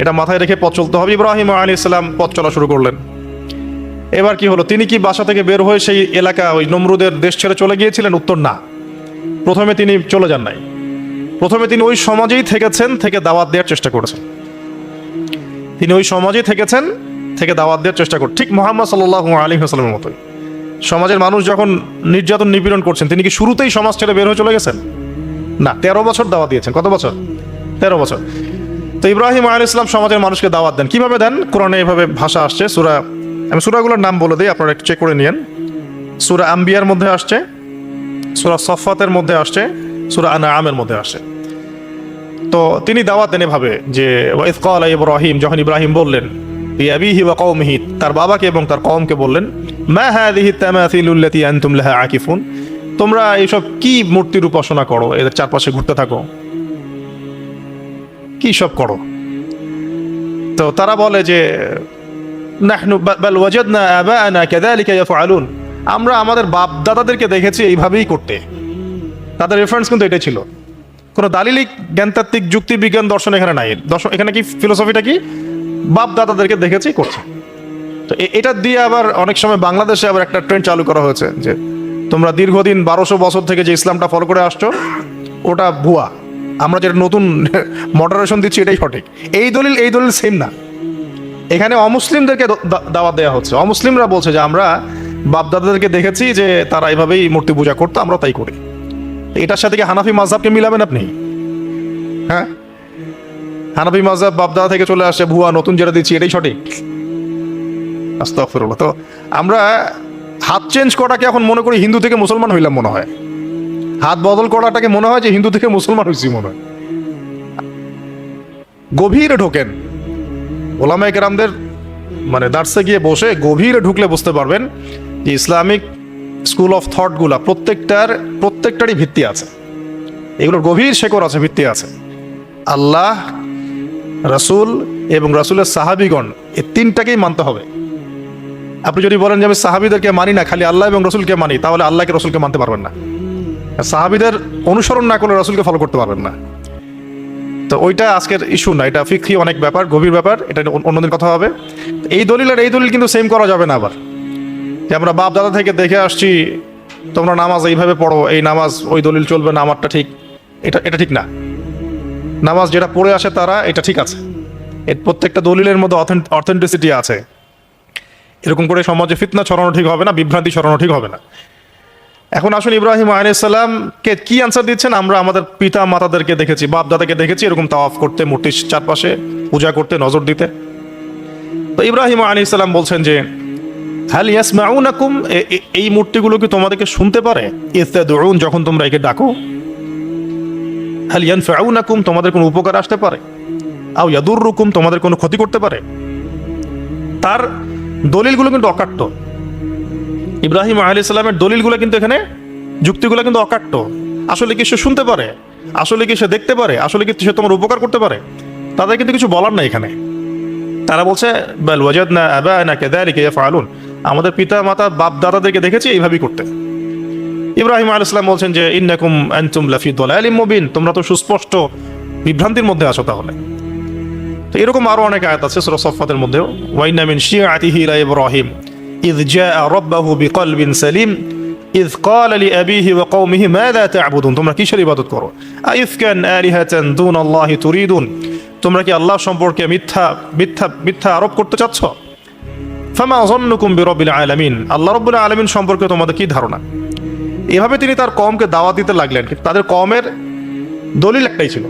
এটা মাথায় রেখে পথ চলতে হবে। ইব্রাহিম আলাইহিস সালাম পথ চলা শুরু করলেন। এবার কি হলো, তিনি কি বাসা থেকে বের হয়ে সেই এলাকা, ওই নমরুদের দেশ ছেড়ে চলে গিয়েছিলেন? উত্তর না। প্রথমে তিনি চলে যান নাই, প্রথমে তিনি ওই সমাজেই থেকেছেন, থেকে দাওয়াত দেওয়ার চেষ্টা করেছেন। তিনি ওই সমাজেই থেকেছেন, থেকে দাওয়াত দেওয়ার চেষ্টা করেন, ঠিক মুহাম্মদ সাল্লাল্লাহু আলাইহি ওয়াসাল্লামের মতোই। সমাজের মানুষ যখন নির্যাতন নিপীড়ন করছেন, তিনি কি শুরুতেই সমাজ ছেড়ে বের হয়ে চলে গেছেন? না, 13 বছর দাওয়াত দিয়েছেন। কত বছর? 13 বছর। তো ইব্রাহিম আলাইহিস সালাম সমাজের মানুষকে দাওয়াত দেন। কিভাবে দেন? কোরআনে এভাবে ভাষা আসছে। আমি সূরাগুলোর নাম বলে দিই, আপনারা একটু চেক করে নিয়েন। সূরা আম্বিয়ার মধ্যে আসছে, সূরা সফফাতের মধ্যে আসছে, সূরা আনআমের মধ্যে আসছে। তো তিনি দাওয়াত দেন এভাবে যে ওয়াইজ ক্বালা ইব্রাহিম, যখন ইব্রাহিম বললেন লিআবিহি ওয়া কওমিহি, তার বাবাকে এবং তার কওমকে বললেন, মা হাযিহি তামাথিলু আল্লাতী আনতুম লাহা আকিফুন, তোমরা এইসব কি মূর্তির উপাসনা করো, এদের চারপাশে ঘুরতে থাকো, কি সব করো? তো তারা বলে যে নাহনু বাল ওয়াজাদনা আবাআনা কাযালিকা ইয়াফআলুন, আমরা আমাদের বাপ দাদাদেরকে দেখেছি এইভাবেই করতে। তাদের রেফারেন্স কিন্তু এটাই ছিল, কোনো দালিলিক জ্ঞানতাত্ত্বিক যুক্তি বিজ্ঞান দর্শন এখানে নাই। দর্শন এখানে কি ফিলোসফিটা কি, বাপ দাদাদেরকে দেখেছি করছে। তো এটা দিয়ে আবার অনেক সময় বাংলাদেশে আবার একটা ট্রেন্ড চালু করা হয়েছে যে তোমরা দীর্ঘদিন 1200 বছর থেকে যে ইসলামটা ফলো করে আসছো ওটা ভুয়া, আমরা যেটা নতুন মডারেশন দিচ্ছি এটাই সঠিক। এই দলিল সেম না। এখানে অমুসলিমদেরকে দাওয়াত দেওয়া হচ্ছে। অমুসলিমরা বলছে যে আমরা বাপদাদাদেরকে দেখেছি যে তারা এইভাবেই মূর্তি পূজা করতো, আমরা তাই করি। এটার সাথে কি হানাফি মাযহাবকে মিলাবেন আপনি? হ্যাঁ, হানাফি মাযহাব বাপদাদা থেকে চলে আসে, ভুয়া, নতুন যেটা দিচ্ছি এটাই সঠিক। আস্তাগফিরুল্লাহ। তো আমরা হাত চেঞ্জ করাটাকে এখন মনে করি হিন্দু থেকে মুসলমান হইলাম মনে হয়, হাত বদল করাটাকে মনে হয় যে হিন্দু থেকে মুসলমান হয়েছি মনে হয়। গভীরে ঢোকেন, ওলামায়ে কেরামদের দার্সে গিয়ে বসে গভীরে ঢুকলে বুঝতে পারবেন যে ইসলামিক স্কুল অফ থটগুলা প্রত্যেকটারই ভিত্তি আছে, এগুলোর গভীর শেকড় আছে, ভিত্তি আছে। আল্লাহ, রাসূল এবং রাসূলের সাহাবীগণ, এই তিনটাকেই মানতে হবে। আপনি যদি বলেন যে আমি সাহাবীদেরকে মানি না, খালি আল্লাহ এবং রসুলকে মানি, তাহলে আল্লাহকে রসুলকে মানতে পারবেন না। সাহাবীদের অনুসরণ না করলে রসুলকে ফলো করতে পারবেন না। তো ওইটা আজকের ইস্যু না, এটা ফিকহি অনেক ব্যাপার, গভীর ব্যাপার, এটা অন্যদিন কথা হবে। এই দলিল আর এই দলিল কিন্তু সেম করা যাবে না। আবার যে আমরা বাপ দাদা থেকে দেখে আসছি তোমরা নামাজ এইভাবে পড়ো, এই নামাজ ওই দলিল চলবে না, আমারটা ঠিক, এটা ঠিক না। নামাজ যেটা পড়ে আসে তারা এটা ঠিক আছে, এর প্রত্যেকটা দলিলের মধ্যে অথেন্টিসিটি আছে। এরকম করে সমাজে ফিতনা ছড়ানো ঠিক হবে না, বিভ্রান্তি ছড়ানো ঠিক হবে না। এখন আসুন ইব্রাহিম আলাইহিস সালামকে কি আনসার দিচ্ছেন? আমরা আমাদের পিতা মাতাদেরকে দেখেছি, বাপ দাদাকে দেখেছি এরকম তাওয়াফ করতে, মূর্তির চারপাশে পূজা করতে, নজর দিতে। তো ইব্রাহিম আলাইহিস সালাম বলছেন যে হাল ইয়াসমাউনাকুম, এই মূর্তিগুলো কি তোমাদেরকে শুনতে পারে? ইস্তাদউন, যখন তোমরা একে ডাকো। হাল ইয়ানফাউনাকুম, তোমাদের কোনো উপকার আসতে পারে? আও ইয়াদুররুকুম, তোমাদের কোনো ক্ষতি করতে পারে? তার দলিলগুলো কিন্তু অকাট্য। ইব্রাহিম আলাইহিস সালামের দলিলগুলো কিন্তু এখানে, যুক্তিগুলো কিন্তু অকাট্য। আসলে কি সে শুনতে পারে? আসলে কি সে দেখতে পারে, আসলে কি সে তোমার উপকার করতে পারে? তাদের কিন্তু কিছু বলার নাই এখানে। তারা বলছে বাল ওয়াজাদনা আবানা কাযালিকা ইয়াফআলুন, আমাদের পিতা মাতা বাপ দাদাদেরকে দেখেছি এইভাবেই করতে। ইব্রাহিম আলাইহিস সালাম বলছেন যে ইন্নাকুম আনতুম লাফি দালালিম মুবিন, তোমরা তো সুস্পষ্ট বিভ্রান্তির মধ্যে আছো তাহলে। তো এরকম আরো অনেক আয়াত আছে সূরা সাফফাতের মধ্যেও, ওয়া ইন্না মিন শিআতিহি লা ইব্রাহিম ইয জাআ রাব্বাহু বিকলবিন সালিম ইয ক্বালা লিআবিহি ওয়া কওমিহি মাযা তা'বুদুন, তোমরা কিসের ইবাদত করো? আইফকান আলিহাতান দুনাল্লাহি তুরিদুন, তোমরা কি আল্লাহ সম্পর্কে মিথ্যা মিথ্যা মিথ্যা আরোপ করতে চাচ্ছ? ফামা যান্নুকুম বিরাব্বিল আলামিন, আল্লাহ রাব্বুল আলামিন সম্পর্কে তোমাদের কি ধারণা? এভাবে তিনি তার কওমকে দাওয়াত দিতে লাগলেন। কিন্তু তাদের কওমের দলিল একটাই ছিল,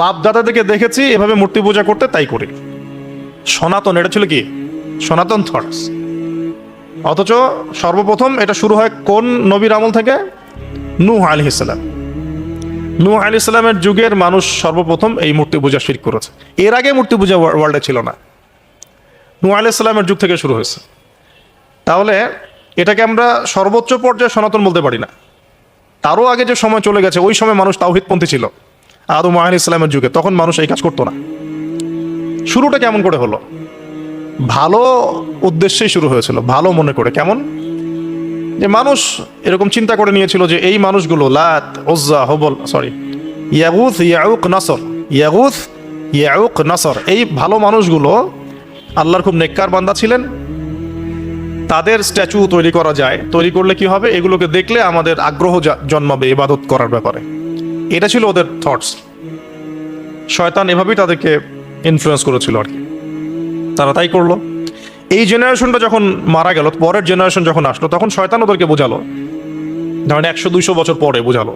বাপ দাদাদেরকে দেখেছি এভাবে মূর্তি পূজা করতে, তাই করি। সনাতন, এটা ছিল কি সনাতন থটস। অথচ সর্বপ্রথম এটা শুরু হয় কোন নবীর আমল থেকে? নূহ আলাইহিস সালাম। নূহ আলাইহিস সালামের যুগের মানুষ সর্বপ্রথম এই মূর্তি পূজা শিরক করেছে। এর আগে মূর্তি পূজা ওয়ার্ল্ডে ছিল না, নূহ আলাইহিস সালামের যুগ থেকে শুরু হয়েছে। তাহলে এটাকে আমরা সর্বোচ্চ পর্যায়ে সনাতন বলতে পারি না। তারও আগে যে সময় চলে গেছে, ওই সময় মানুষ তাওহীদপন্থী ছিল আদম আলাইহিস সালামের যুগে, তখন মানুষ এই কাজ করতো না। শুরুটা কেমন করে হলো? ভালো উদ্দেশ্যেই শুরু হয়েছিল, ভালো মনে করে। কেমন? যে মানুষ এরকম চিন্তা করে নিয়েছিল যে এই মানুষগুলো লাত, উজ্জা, হবল, ইয়াগুথ, ইয়াউক, নাসর, ইয়াগুথ, ইয়াউক, নাসর, এই ভালো মানুষগুলো আল্লাহর খুব নেককার বান্দা ছিলেন। তাদের স্ট্যাচু তৈরি করা যায়, তৈরি করলে কি হবে? এগুলোকে দেখলে আমাদের আগ্রহ জন্মাবে ইবাদত করার ব্যাপারে। এটা ছিল ওদের থটস। শয়তান এভাবেই তাদেরকে ইনফ্লুয়েন্স করেছিল আর কি। তারা তাই করলো। এই জেনারেশনটা যখন মারা গেল, পরের জেনারেশন যখন আসলো, তখন শয়তান ওদেরকে বোঝালো, ধরেন 100-200 বছর পরে বোঝালো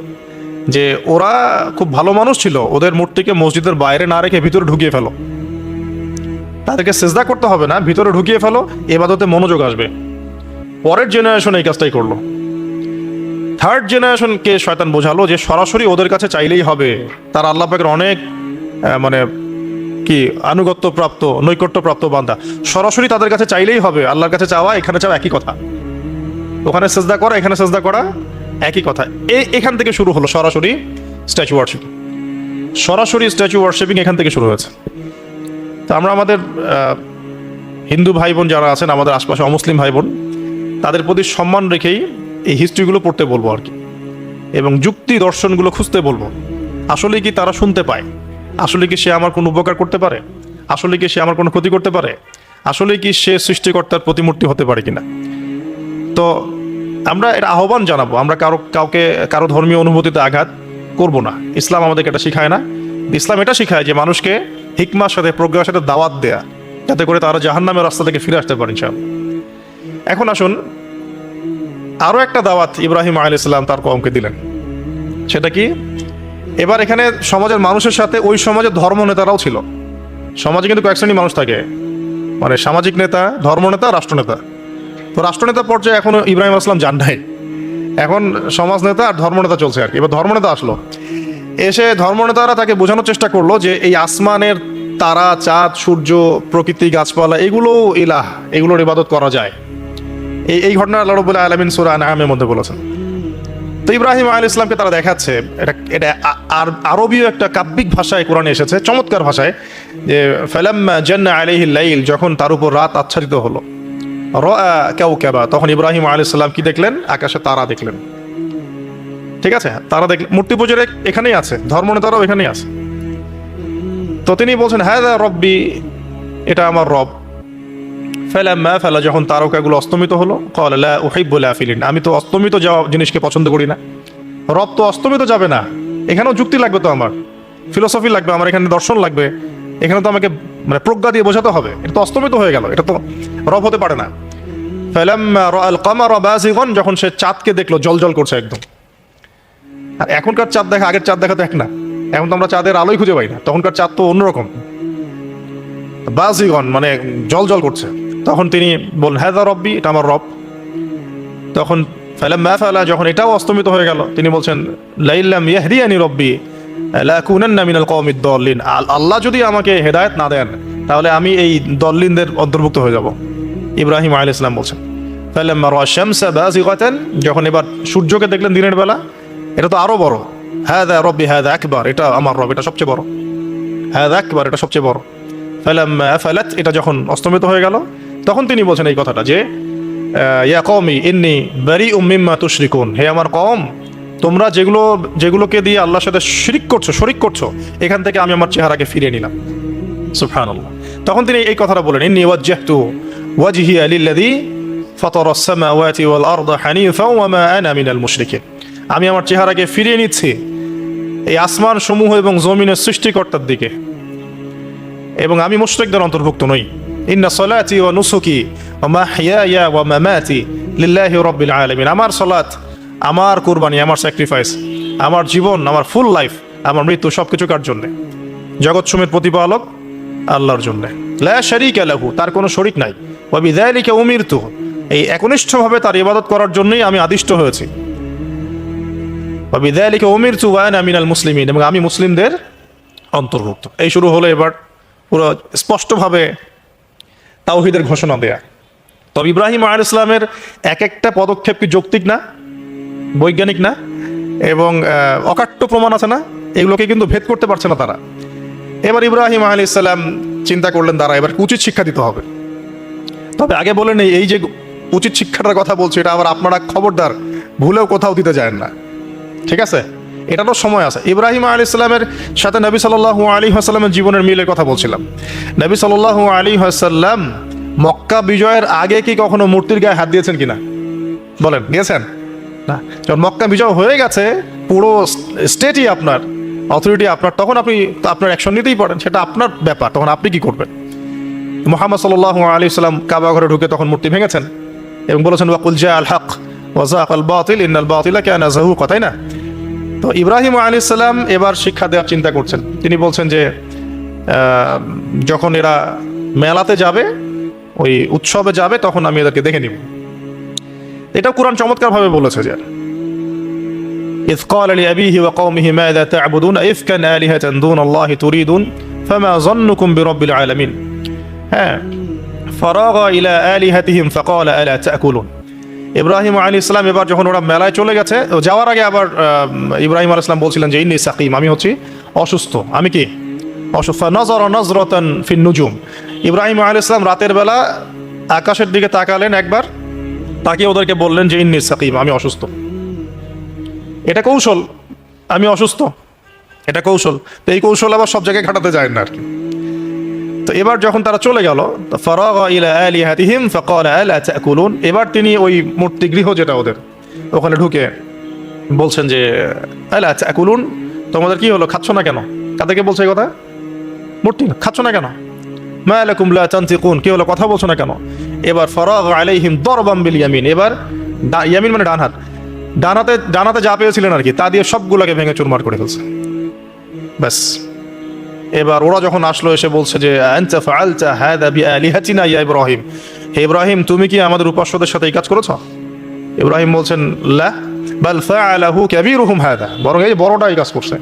যে ওরা খুব ভালো মানুষ ছিল, ওদের মূর্তিকে মসজিদের বাইরে না রেখে ভিতরে ঢুকিয়ে ফেলো, তাদেরকে সেজদা করতে হবে না, ভিতরে ঢুকিয়ে ফেলো, এবাদতে মনোযোগ আসবে। পরের জেনারেশন এই কাজটাই করলো। থার্ড জেনারেশনকে শয়তান বোঝালো যে সরাসরি ওদের কাছে চাইলেই হবে, তারা আল্লাহ পাকের অনেক মানে কি আনুগত্য প্রাপ্ত, নৈকট্য প্রাপ্ত বান্দা, সরাসরি তাদের কাছে চাইলেই হবে। আল্লাহর কাছে চাওয়া, এখানে চাওয়া একই কথা, ওখানে সেজদা করা, এখানে সেজদা করা একই কথা। এখান থেকে শুরু হলো সরাসরি স্ট্যাচু ওয়ার্শিপিং। সরাসরি স্ট্যাচু ওয়ার্শিপিং এখান থেকে শুরু হয়েছে। তো আমরা আমাদের হিন্দু ভাই বোন যারা আছেন, আমাদের আশপাশে অমুসলিম ভাই বোন, তাদের প্রতি সম্মান রেখেই এই হিস্ট্রিগুলো পড়তে বলবো আর কি, এবং যুক্তি দর্শনগুলো খুঁজতে বলবো। আসলে কি তারা শুনতে পায়? আসলে কি সে আমার কোনো উপকার করতে পারে? আসলে কি সে আমার কোনো ক্ষতি করতে পারে? আসলে কি সে সৃষ্টিকর্তার প্রতিমূর্তি হতে পারে কিনা? তো আমরা এটা আহ্বান জানাবো, আমরা কারো ধর্মীয় অনুভূতিতে আঘাত করব না। ইসলাম আমাদেরকে এটা শিখায় না। ইসলাম এটা শিখায় যে মানুষকে হিকমার সাথে, প্রজ্ঞার সাথে দাওয়াত দেয়া, যাতে করে তারা জাহান্নামের রাস্তা থেকে ফিরে আসতে পারে ইনশাআল্লাহ। এখন আসুন, আরও একটা দাওয়াত ইব্রাহিম আলাইহিস সালাম তার কওমকে দিলেন। সেটা কি? এবার এখানে সমাজের মানুষের সাথে ওই সমাজের ধর্ম নেতারাও ছিল। সমাজে কিন্তু কয়েক শ্রেণীর মানুষ থাকে, মানে সামাজিক নেতা, ধর্মনেতা, রাষ্ট্রনেতা। তো রাষ্ট্রনেতা পর্যায়ে এখনো ইব্রাহিম আলাইহিস সালাম যান নাই, এখন সমাজ নেতা আর ধর্মনেতা চলছে আর কি। এবার ধর্মনেতা আসলো, এসে ধর্মনেতারা তাকে বোঝানোর চেষ্টা করলো যে এই আসমানের তারা, চাঁদ, সূর্য, প্রকৃতি, গাছপালা, এগুলো ইলাহ, এগুলোর ইবাদত করা যায়। এই ঘটনা আল্লাহ রাব্বুল আলামিন সূরা আনআমের মধ্যে বলেছেন। তো ইব্রাহিম আলাইহিস সালামকে তারা দেখাচ্ছে, এটা আরবীয় একটা কাব্যিক ভাষায় কোরআনে এসেছে, চমৎকার ভাষায়, যে ফালাম্মা জান্না আলাইহিল লাইল, যখন তার উপর রাত আচ্ছাদিত হলো, রাআ কাওকাবা, তখন ইব্রাহিম আলাইহিস সালাম কি দেখলেন? আকাশে তারা দেখলেন। ঠিক আছে, তারা দেখলেন। মূর্তি পূজার এখানেই আছে, ধর্মনেতারাও এখানেই আছে। তো তিনি বলছেন হাযা রব্বি, এটা আমার রব। ফালাম্মা ফালা, যখন তারকাগুলো অস্তমিত হলো, ক্বালা লা উহিব্বুল আফিলিন, আমি তো অস্তমিত যাওয়া জিনিসকে পছন্দ করি না। রব তো অস্তমিত যাবে না, এখানেও যুক্তি লাগবে, তো আমার ফিলোসফি লাগবে, আমার এখানে দর্শন লাগবে, এখানে তো আমাকে মানে প্রজ্ঞা দিয়ে বোঝাতে হবে। এটা তো অস্তমিত হয়ে গেল, এটা তো রব হতে পারে না। ফালাম্মা রাআল কামারা বাযিগান, যখন সে চাঁদকে দেখলো জলজল করছে একদম। আর এখনকার চাঁদ দেখা আগের চাঁদ দেখা তো এক না, এখন তো আমরা চাঁদের আলোই খুঁজে পাই না, তখনকার চাঁদ তো অন্যরকম। বাযিগান মানে জলজল করছে। তখন তিনি বললেন হাযা রব্বি, এটা আমার রব। তখন ফালাম্মা ফালা, যখন এটাও অস্তমিত হয়ে গেল, তিনি বলছেন লাইল্লাম ইয়াহদিয়ানি রব্বি লাকুনান্না মিনাল কওমিদ দাল্লিন, আল্লাহ যদি আমাকে হেদায়েত না দেন, তাহলে আমি এই দল্লিনদের অন্তর্ভুক্ত হয়ে যাব। ইব্রাহিম আলাইহিস সালাম বলছেন ফালাম্মা রাআ শামসা বাযিগাতান, যখন এবার সূর্যকে দেখলেন দিনের বেলা, এটা তো আরো বড়, হাদা রব্বি হাদা আকবার, এটা আমার রব, এটা সবচেয়ে বড়, হাদা আকবার, এটা সবচেয়ে বড়। ফালাম্মা আফালাত, এটা যখন অস্তমিত হয়ে গেল তখন তিনি বলছেন এই কথাটা যে ইয়া কওমি ইন্নী বারিউম মিম্মা তুশরিকুন, হে আমার কওম, তোমরা যেগুলোকে দিয়ে আল্লাহর সাথে শরিক করছো এখান থেকে আমি আমার চেহারাকে ফিরিয়ে নিলাম। সুবহানাল্লাহ। তখন তিনি এই কথাটা বলেন, ইন্নী ওয়াজ্জাহতু ওয়াজহিয়া লিল্লাযী ফাতারাস সামাওয়াতি ওয়াল আরদা হানিফাও ওয়া মা আনা মিনাল মুশরিকিন, আমি আমার চেহারাকে ফিরিয়ে নিচ্ছি এই আসমান সমূহ এবং জমিনের সৃষ্টিকর্তার দিকে, এবং আমি মুশরিকদের অন্তর্ভুক্ত নই। ইন্না সলাতি ওয়া নুসুকি ওয়া মাহইয়ায়া ওয়া মামাতি লিল্লাহি রাব্বিল আলামিন, আমার সালাত, আমার কুরবানি, আমার স্যাক্রিফাইস, আমার জীবন, আমার ফুল লাইফ, আমার মৃত্যু সবকিছু কার জন্য? জগৎসমূহের প্রতিপালক আল্লাহর জন্য। লা শারীকা লাহু, তার কোনো শরীক নাই। ওয়া বিযালিকা উমিরতু, এই একনিষ্ঠভাবে তার ইবাদত করার জন্যই আমি আদিষ্ট হয়েছি। ওয়া বিযালিকা উমিরতু ওয়া আনা মিনাল মুসলিমিন, এবং আমি মুসলিমদের অন্তর্ভুক্ত। এই শুরু হলো এবার পুরো স্পষ্টভাবে তাওহীদের ঘোষণা দেয়া। তবে ইব্রাহিম আলাইহিস সালামের এক একটা পদক্ষেপ কি যৌক্তিক না, বৈজ্ঞানিক না, এবং অকাট্য প্রমাণ আছে না, এগুলোকে কিন্তু ভেদ করতে পারছে না তারা। এবার ইব্রাহিম আলাইহিস সালাম চিন্তা করলেন তারা এবার উচিত শিক্ষা দিতে হবে। তবে আগে বলেন এই যে উচিত শিক্ষাটার কথা বলছি, এটা আবার আপনারা খবরদার ভুলেও কোথাও দিতে যায় না, ঠিক আছে? এটারও সময় আছে। ইব্রাহিম আলাইহিস সালামের সাথে নবী সাল্লাল্লাহু আলাইহি ওয়াসাল্লামের জীবনের মিলের কথা বলছিলাম। নবী সাল্লাল্লাহু আলাইহি ওয়াসাল্লাম মক্কা বিজয়ের আগে কি কখনো মূর্তির গায়ে হাত দিয়েছেন কিনা বলেন? দিয়েছেন না? যখন মক্কা বিজয় হয়ে গেছে, পুরো স্টেটই আপনার, অথরিটি আপনার, তখন আপনি আপনার অ্যাকশন নিতেই পারেন, সেটা আপনার ব্যাপার, তখন আপনি কি করবেন? মুহাম্মদ সাল্লাল্লাহু আলাইহি ওয়াসাল্লাম কাবা ঘরে ঢুকে তখন মূর্তি ভেঙেছেন এবং বলেছেন ওয়াকুল জাআল হক ওয়া যাকাল বাতিল ইন্নাল বাতিলা কানা যাহুকা, তাই না? তো ইব্রাহিম আলাইহিস সালাম এবার শিক্ষা দেওয়ার চিন্তা করছেন। তিনি বলছেন যে যখন এরা মেলাতে যাবে, ওই উৎসবে যাবে, তখন আমি এদেরকে দেখে নিব। এটা কুরআন চমৎকারভাবে বলেছে যে إذ قال لأبيه وقومه ماذا تعبدون أئفكا آلهة دون الله تريدون فما ظنكم برب العالمين فراغ إلى آلهتهم فقال ألا تأكلون। ইব্রাহিম আলাইহিস সালাম এবার যখন ওরা মেলায় চলে গেছে, যাওয়ার আগে আবার ইব্রাহিম আলাইহিস সালাম বলছিলেন যে ইন্নী সাকিম, আমি হচ্ছি অসুস্থ, আমি কি অসুস্থ। নাযারা নাযরাতান ফিন নুজুম, ইব্রাহিম আলাইহিস সালাম রাতের বেলা আকাশের দিকে তাকালেন একবার, তাকিয়ে ওদেরকে বললেন যে ইন্নী সাকিম, আমি অসুস্থ। এটা কৌশল, আমি অসুস্থ, এটা কৌশল। তো এই কৌশল আবার সব জায়গায় খাটাতে যায় না আর কি। তো এবার যখন তারা চলে গেল, ফারাগা ইলা আলিহাতিহিম ফাকালা আলা তাকুলুন, এবার তিনি ওই মূর্তি গৃহ যেটা ওদের, ওখানে ঢুকে বলছেন যে আলা তাকুলুন, তোমাদের কি হলো, খাচ্ছ না কেন? কাদেরকে বলছে এই কথা? মূর্তি, খাচ্ছ না কেন? মা লাকুম লা তানতিকুন, কি হলো, কথা বলছো না কেন? এবার ফারাগা আলাইহিম দারবাম বিল ইয়ামিন, এবার ইয়ামিন মানে ডান হাত, ডানাতে যা পেয়েছিলেন আর কি, তা দিয়ে সবগুলোকে ভেঙে চুরমার করে ফেলছে। ব্যাস, এবার ওরা যখন আসলো এসে বলছে যে আনতা ফাআলতা হাযা বিআলিহাতিনা ইয়া ইব্রাহিম, হে ইব্রাহিম, তুমি কি আমাদের উপাস্যদের সাথে এই কাজ করেছো? ইব্রাহিম বলছেন লা বাল ফাআলাহু কাবীরুহুম হাযা, বরং এই বড়টা এই কাজ করছে,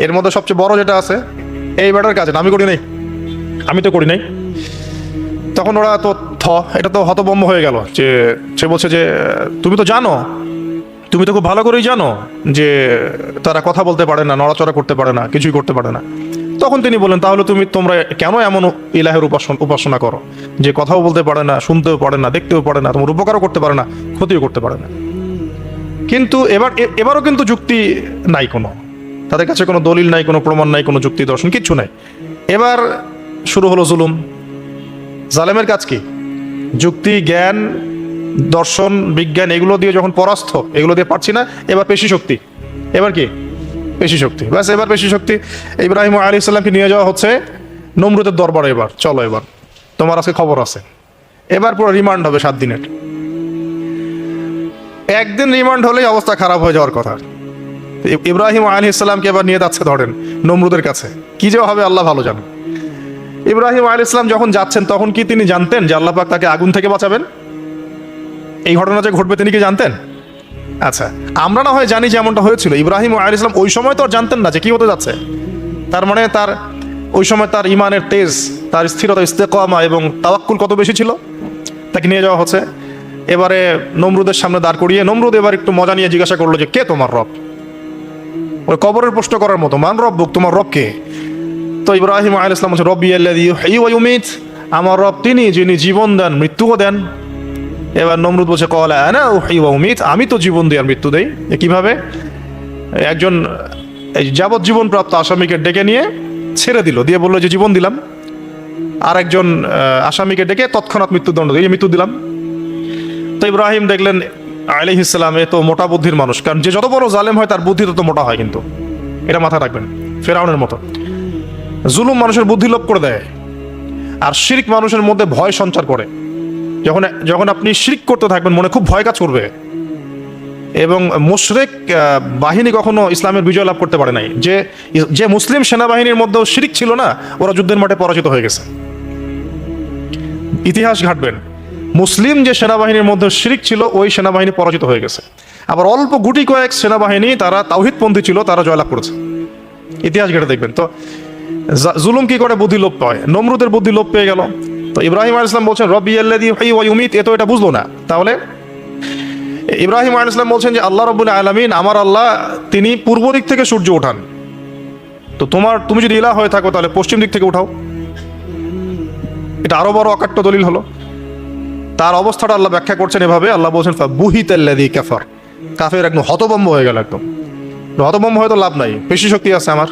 এর মধ্যে সবচেয়ে বড় যেটা আছে এই ব্যাটার কাজ, আমি করি নাই, আমি তো করি নাই। তখন ওরা তো এটা তো হতভম্ব হয়ে গেল, যে সে বলছে যে তুমি তো জানো, তুমি তো খুব ভালো করেই জানো যে তারা কথা বলতে পারে না, নড়াচড়া করতে পারে না, কিছুই করতে পারে না। তখন তিনি বললেন তাহলে তোমরা কেন এমন ইলাহের উপাসনা করো যে কথাও বলতে পারে না, শুনতেও পারে না, দেখতেও পারে না, তোমার উপকারও করতে পারে না, ক্ষতিও করতে পারে না। কিন্তু এবারও কিন্তু যুক্তি নাই, কোনো তাদের কাছে কোনো দলিল নাই, কোনো প্রমাণ নাই, কোনো যুক্তি দর্শন কিচ্ছু নাই। এবার শুরু হলো জুলুম। জালেমের কাজ কি? যুক্তি, জ্ঞান, দর্শন, বিজ্ঞান এগুলো দিয়ে যখন পরাস্ত, এগুলো দিয়ে পারছি না, এবার পেশি শক্তি। এবার কি? পেশি শক্তি। ব্যাস, এবার পেশি শক্তি। ইব্রাহিম আলাইহিস সালামকে নিয়ে যাওয়া হচ্ছে নমরুদের দরবারে। এবার চলো, এবার তোমার আজকে খবর আছে। এবার পুরো রিমান্ড হবে 7 দিনের। একদিন রিমান্ড হলেই অবস্থা খারাপ হয়ে যাওয়ার কথা। ইব্রাহিম আলাইহিস সালামকে এবার নিয়ে যাচ্ছে ধরেন নমরুদের কাছে। কি যে হবে আল্লাহ ভালো জানেন। ইব্রাহিম আলাইহিস সালাম যখন যাচ্ছেন তখন কি তিনি জানতেন যে আল্লাহ পাক তাকে আগুন থেকে বাঁচাবেন? এই ঘটনা যে ঘটবে তিনি কি জানতেন? আচ্ছা, আমরা না হয় জানি যে এমনটা হয়েছিল। ইব্রাহিম আলাইহিস সালাম ওই সময় তো আর জানতেন না যে কি হতে যাচ্ছে। তার মানে তার ওই সময় তার ইমানের তেজ, তার স্থিরতা, ইস্তেকামা এবং তাওয়াক্কুল কত বেশি ছিল। তাকে নিয়ে যাওয়া হচ্ছে এবারে নমরুদের সামনে দাঁড় করিয়ে। নমরুদ এবার একটু মজা নিয়ে জিজ্ঞাসা করলো যে কে তোমার রব? ওই কবরের প্রশ্ন করার মতো, মান রব্বুক, তোমার রব কে? তো ইব্রাহিম আলাইহিস সালাম বলছে রব্বি আল্লাযী ইউহয়ী ওয়া ইউমীত, আমার রব তিনি যিনি জীবন দেন মৃত্যুও দেন। এবার নমরুদ বলছে ক্বালা আনা উহয়ী ওয়া উমীত, আমি তো জীবন দিই আর মৃত্যু দেই। কিভাবে? একজন এই যাবজ্জীবন প্রাপ্ত আসামিকে ডেকে নিয়ে ছেড়ে দিল, দিয়ে বললো যে জীবন দিলাম। আর একজন আসামিকে ডেকে তৎক্ষণাৎ মৃত্যুদণ্ড দিয়ে মৃত্যু দিলাম। তো ইব্রাহিম দেখলেন আলাইহিস সালাম এ তো মোটা বুদ্ধির মানুষ, কারণ যে যত বড় জালেম হয় তার বুদ্ধি তত মোটা হয়, কিন্তু এটা মাথায় রাখবেন। ফেরাউনের মতো জুলুম মানুষের বুদ্ধি লোপ করে দেয়, আর শিরক মানুষের মধ্যে ভয় সঞ্চার করে। যখন আপনি শিরক করতে থাকবেন মনে খুব ভয় কাজ করবে। এবং মুশরিক বাহিনী কখনো ইসলামের বিজয় লাভ করতে পারে নাই। যে মুসলিম সেনাবাহিনীর মধ্যেও শিরক ছিল না, ওরা যুদ্ধের মাঠে পরাজিত হয়ে গেছে। ইতিহাস ঘাটবেন, মুসলিম যে সেনাবাহিনীর মধ্যে শিরক ছিল ওই সেনাবাহিনী পরাজিত হয়ে গেছে। আবার অল্প গুটি কয়েক সেনাবাহিনী তারা তাওহীদপন্থী ছিল, তারা জয়লাভ করেছে। ইতিহাস ঘেটে দেখবেন। তো জুলুম কি করে? বুদ্ধি লোপ পায়। নমরুদের বুদ্ধি লোপ পেয়ে গেল। তো ইব্রাহিম আলাইহিস সালাম বলছেন রব্বি আল্লাযী ইউহয়ী ওয়া ইউমীত, এ তো এটা বুঝলো না। তাহলে ইব্রাহিম আলাইহিস সালাম বলছেন যে আল্লাহ রাব্বুল আলামিন, আমার আল্লাহ তিনি পূর্ব দিক থেকে সূর্য ওঠান। তো তুমি যদি ইলাহ হয়ে থাকো তাহলে পশ্চিম দিক থেকে উঠাও। এটা আরো বড় অকাট্য দলিল হলো। তার অবস্থাটা আল্লাহ ব্যাখ্যা করছেন এভাবে, আল্লাহ বলছেন ফাবুহিতাল্লাযী কাফার, কাফের একদম হতভম্ব হয়ে গেল। একদম হতভম্ব হয়তো লাভ নাই, পেশি শক্তি আছে আমার,